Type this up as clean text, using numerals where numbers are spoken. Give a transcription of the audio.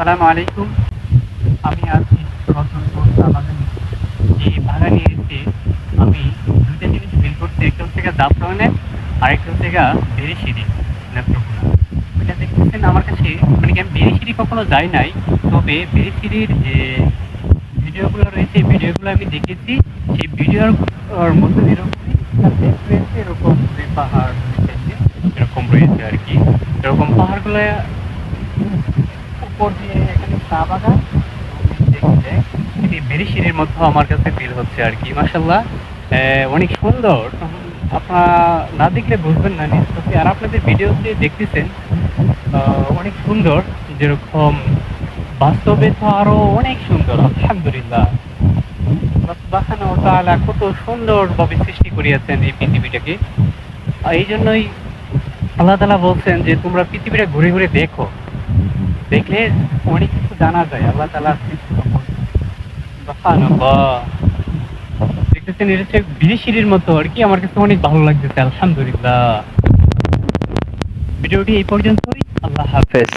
আসসালামু আলাইকুম। আমি আছি আমাদের এই বাগানে এসে আমি দুইটা জিনিস ফিল করছি। একটা হচ্ছে গিয়ে জাফরানের আর একটা হচ্ছে গিয়ে বেরিশিরি নেত্রকোনা। ওইটা দেখতেছেন আমার কাছে, মানে কি আমি বেরিশিরি কখনো যাই নাই, তবে বেরিশিরির যে ভিডিওগুলো রয়েছে এই ভিডিওগুলো আমি দেখেছি। সেই ভিডিওর মধ্যে এরকমই রয়েছে, এরকম যে পাহাড় রয়েছে, এরকম রয়েছে আর কি। এরকম পাহাড়গুলো উপর দিয়ে এখানে চা বাগান দেখতে এটি বেরিশিরির মধ্যে আমার কাছে ফিল হচ্ছে আর কি। মাশাল্লাহ, অনেক সুন্দর। আপনারা না দেখলে বুঝবেন না নিশ্চয়ই। আর আপনাদের ভিডিওতে দেখতেছেন অনেক সুন্দর, যেরকম বাস্তবে তো আরো অনেক সুন্দর। আলহামদুলিল্লাহ, আল্লাহ সুবহানাহু ওয়া তাআলা কত সুন্দরভাবে সৃষ্টি করিয়াছেন এই পৃথিবীটাকে। এই জন্যই আল্লাহ তাআলা বলছেন যে তোমরা পৃথিবীটা ঘুরে ঘুরে দেখো, দেখলে অনেক কিছু জানা যায় আল্লাহ তাআলার সৃষ্টি সম্পর্কে। সুবহানাল্লাহ, দেখতেছেন এটা হচ্ছে বিদেশির মতো আর কি। আমার কাছে অনেক ভালো লাগতেছে, আলহামদুলিল্লাহ। ভিডিওটি এই পর্যন্তই। আল্লাহ হাফেজ।